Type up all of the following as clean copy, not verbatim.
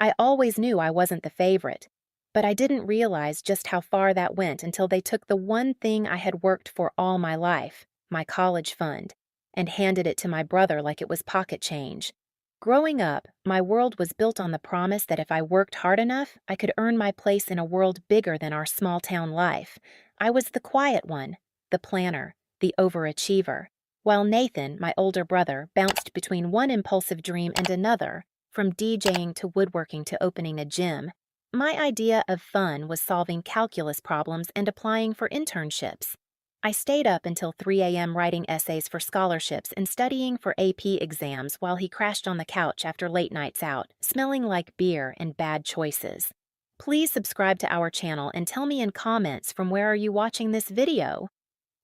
I always knew I wasn't the favorite, but I didn't realize just how far that went until they took the one thing I had worked for all my life, my college fund, and handed it to my brother like it was pocket change. Growing up, my world was built on the promise that if I worked hard enough, I could earn my place in a world bigger than our small town life. I was the quiet one, the planner, the overachiever, while Nathan, my older brother, bounced between one impulsive dream and another, from DJing to woodworking to opening a gym. My idea of fun was solving calculus problems and applying for internships. I stayed up until 3 a.m. writing essays for scholarships and studying for AP exams while he crashed on the couch after late nights out, smelling like beer and bad choices. Please subscribe to our channel and tell me in comments from where are you watching this video.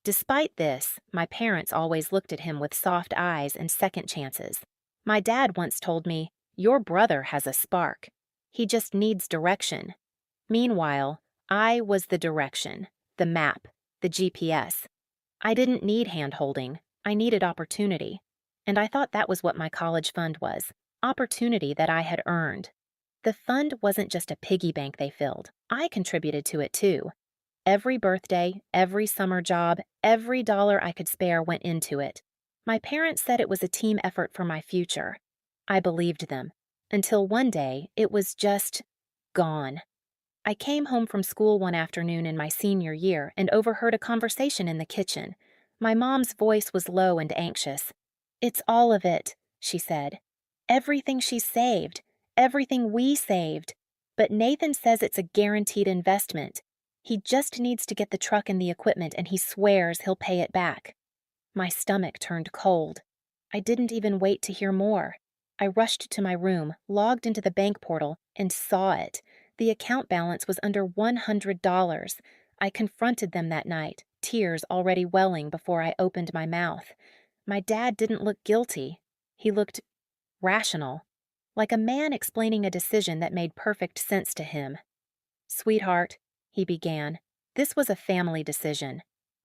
Despite this, my parents always looked at him with soft eyes and second chances. My dad once told me, "Your brother has a spark. He just needs direction." Meanwhile, I was the direction, the map, the GPS. I didn't need hand-holding. I needed opportunity. And I thought that was what my college fund was, opportunity that I had earned. The fund wasn't just a piggy bank they filled. I contributed to it too. Every birthday, every summer job, every dollar I could spare went into it. My parents said it was a team effort for my future. I believed them. Until one day, it was just gone. I came home from school one afternoon in my senior year and overheard a conversation in the kitchen. My mom's voice was low and anxious. "It's all of it," she said. "Everything she saved, everything we saved. But Nathan says it's a guaranteed investment. He just needs to get the truck and the equipment and he swears he'll pay it back." My stomach turned cold. I didn't even wait to hear more. I rushed to my room, logged into the bank portal, and saw it. The account balance was under $100. I confronted them that night, tears already welling before I opened my mouth. My dad didn't look guilty. He looked rational, like a man explaining a decision that made perfect sense to him. "Sweetheart," he began, "this was a family decision.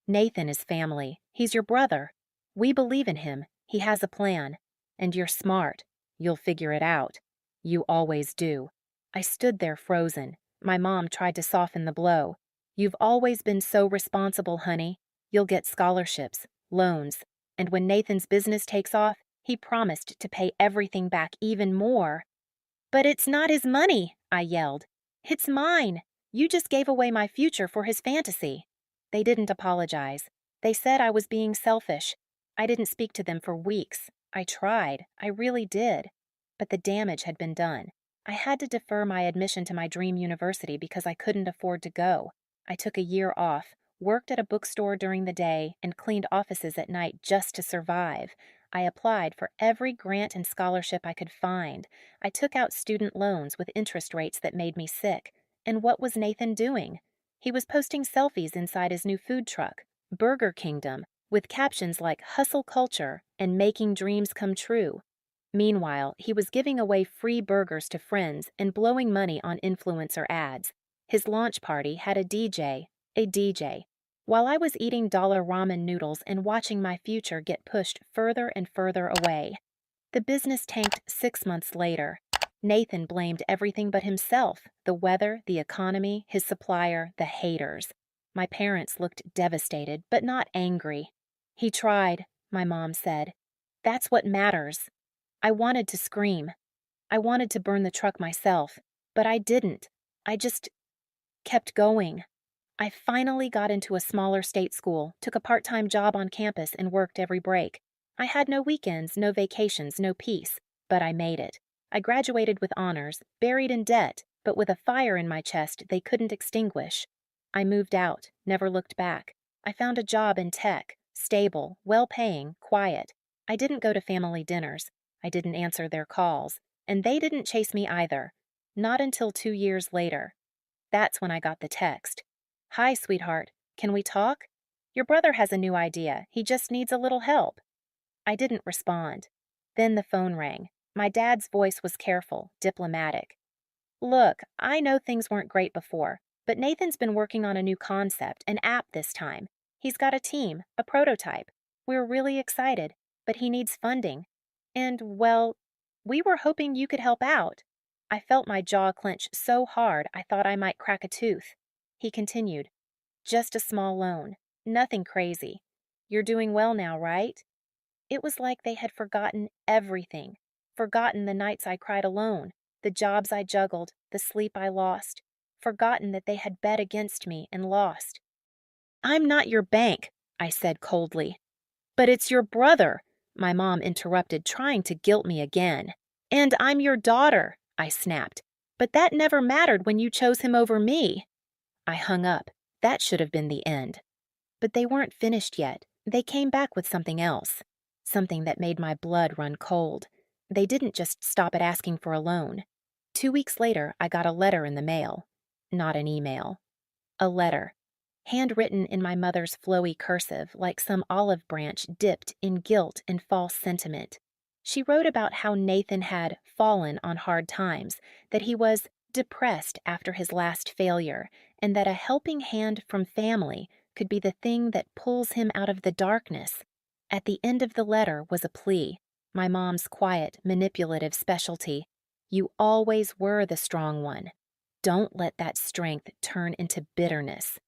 Nathan is family. He's your brother. We believe in him. He has a plan. And you're smart. You'll figure it out. You always do." I stood there frozen. My mom tried to soften the blow. "You've always been so responsible, honey. You'll get scholarships, loans, and when Nathan's business takes off, he promised to pay everything back even more." "But it's not his money," I yelled. "It's mine. You just gave away my future for his fantasy." They didn't apologize. They said I was being selfish. I didn't speak to them for weeks. I tried. I really did. But the damage had been done. I had to defer my admission to my dream university because I couldn't afford to go. I took a year off, worked at a bookstore during the day, and cleaned offices at night just to survive. I applied for every grant and scholarship I could find. I took out student loans with interest rates that made me sick. And what was Nathan doing? He was posting selfies inside his new food truck, Burger Kingdom, with captions like "hustle culture" and "making dreams come true." Meanwhile, he was giving away free burgers to friends and blowing money on influencer ads. His launch party had a DJ, while I was eating dollar ramen noodles and watching my future get pushed further and further away. The business tanked 6 months later. Nathan blamed everything but himself: the weather, the economy, his supplier, the haters. My parents looked devastated, but not angry. "He tried," my mom said. "That's what matters." I wanted to scream. I wanted to burn the truck myself, but I didn't. I just kept going. I finally got into a smaller state school, took a part-time job on campus, and worked every break. I had no weekends, no vacations, no peace, but I made it. I graduated with honors, buried in debt, but with a fire in my chest they couldn't extinguish. I moved out, never looked back. I found a job in tech, stable, well-paying, quiet. I didn't go to family dinners. I didn't answer their calls, and they didn't chase me either. Not until 2 years later. That's when I got the text. "Hi, sweetheart. Can we talk? Your brother has a new idea. He just needs a little help." I didn't respond. Then the phone rang. My dad's voice was careful, diplomatic. "Look, I know things weren't great before, but Nathan's been working on a new concept, an app this time. He's got a team, a prototype. We're really excited, but he needs funding. And, well, we were hoping you could help out." I felt my jaw clench so hard I thought I might crack a tooth. He continued, "Just a small loan. Nothing crazy. You're doing well now, right?" It was like they had forgotten everything. Forgotten the nights I cried alone, the jobs I juggled, the sleep I lost. Forgotten that they had bet against me and lost. "I'm not your bank," I said coldly. "But it's your brother," my mom interrupted, trying to guilt me again. "And I'm your daughter," I snapped. "But that never mattered when you chose him over me." I hung up. That should have been the end. But they weren't finished yet. They came back with something else. Something that made my blood run cold. They didn't just stop at asking for a loan. 2 weeks later, I got a letter in the mail. Not an email. A letter. Handwritten in my mother's flowy cursive, like some olive branch dipped in guilt and false sentiment. She wrote about how Nathan had fallen on hard times, that he was depressed after his last failure, and that a helping hand from family could be the thing that pulls him out of the darkness. At the end of the letter was a plea, my mom's quiet, manipulative specialty. "You always were the strong one. Don't let that strength turn into bitterness."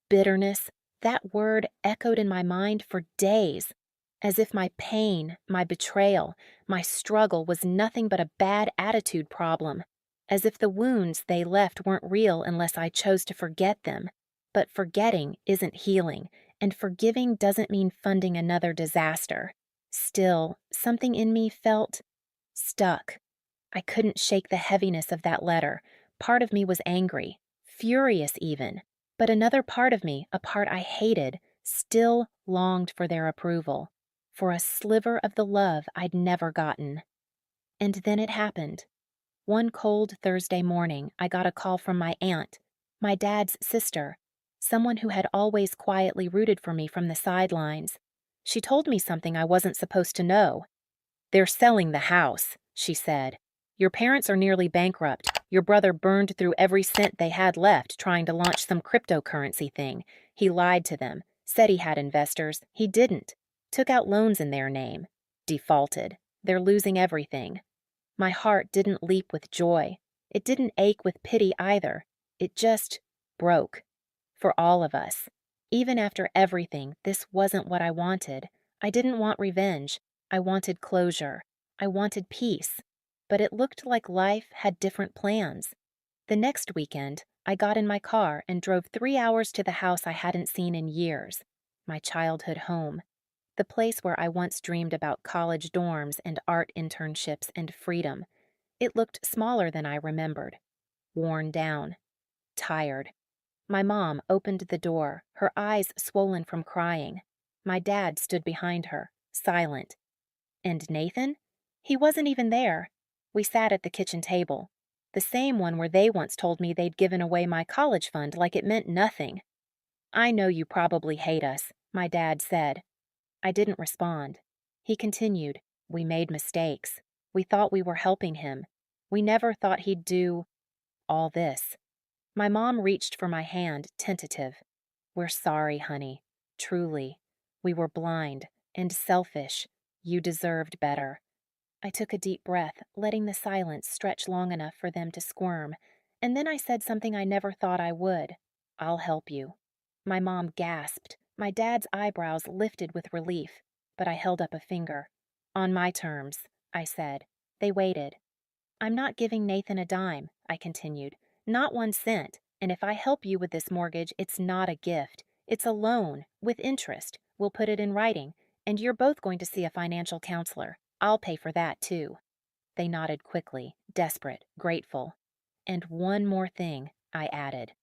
Bitterness, that word echoed in my mind for days, as if my pain, my betrayal, my struggle was nothing but a bad attitude problem, as if the wounds they left weren't real unless I chose to forget them. But forgetting isn't healing, and forgiving doesn't mean funding another disaster. Still, something in me felt stuck. I couldn't shake the heaviness of that letter. Part of me was angry, furious even. But another part of me, a part I hated, still longed for their approval, for a sliver of the love I'd never gotten. And then it happened. One cold Thursday morning, I got a call from my aunt, my dad's sister, someone who had always quietly rooted for me from the sidelines. She told me something I wasn't supposed to know. "They're selling the house," she said. "Your parents are nearly bankrupt. Your brother burned through every cent they had left trying to launch some cryptocurrency thing. He lied to them, said he had investors. He didn't. Took out loans in their name. Defaulted. They're losing everything." My heart didn't leap with joy. It didn't ache with pity either. It just broke. For all of us. Even after everything, this wasn't what I wanted. I didn't want revenge. I wanted closure. I wanted peace. But it looked like life had different plans. The next weekend, I got in my car and drove 3 hours to the house I hadn't seen in years, my childhood home, the place where I once dreamed about college dorms and art internships and freedom. It looked smaller than I remembered, worn down, tired. My mom opened the door, her eyes swollen from crying. My dad stood behind her, silent. And Nathan? He wasn't even there. We sat at the kitchen table, the same one where they once told me they'd given away my college fund like it meant nothing. "I know you probably hate us," my dad said. I didn't respond. He continued, "We made mistakes. We thought we were helping him. We never thought he'd do all this." My mom reached for my hand, tentative. "We're sorry, honey. Truly. We were blind and selfish. You deserved better." I took a deep breath, letting the silence stretch long enough for them to squirm, and then I said something I never thought I would. "I'll help you." My mom gasped. My dad's eyebrows lifted with relief, but I held up a finger. "On my terms," I said. They waited. "I'm not giving Nathan a dime," I continued. "Not 1 cent. And if I help you with this mortgage, it's not a gift. It's a loan, with interest. We'll put it in writing. And you're both going to see a financial counselor. I'll pay for that, too." They nodded quickly, desperate, grateful. "And one more thing," I added.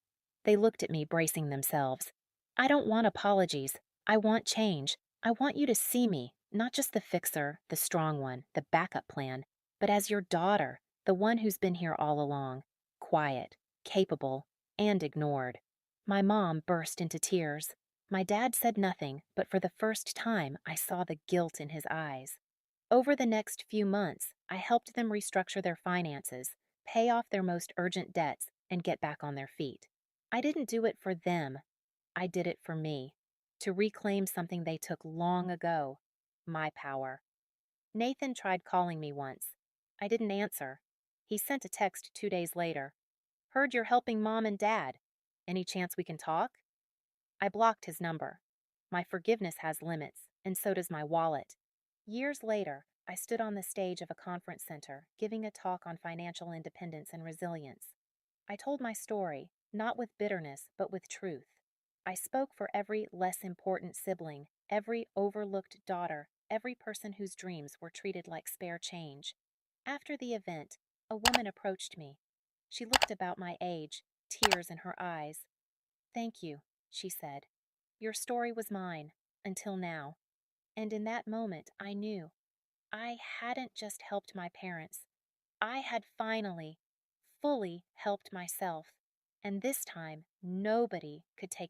They looked at me, bracing themselves. "I don't want apologies. I want change. I want you to see me, not just the fixer, the strong one, the backup plan, but as your daughter, the one who's been here all along, quiet, capable, and ignored." My mom burst into tears. My dad said nothing, but for the first time I saw the guilt in his eyes. Over the next few months, I helped them restructure their finances, pay off their most urgent debts, and get back on their feet. I didn't do it for them. I did it for me, to reclaim something they took long ago, my power. Nathan tried calling me once. I didn't answer. He sent a text 2 days later. Heard you're helping mom and dad. Any chance we can talk? I blocked his number. My forgiveness has limits, and so does my wallet. Years later, I stood on the stage of a conference center, giving a talk on financial independence and resilience. I told my story, not with bitterness, but with truth. I spoke for every less important sibling, every overlooked daughter, every person whose dreams were treated like spare change. After the event, a woman approached me. She looked about my age, tears in her eyes. "Thank you," she said. "Your story was mine, until now." And in that moment, I knew I hadn't just helped my parents. I had finally, fully helped myself. And this time, nobody could take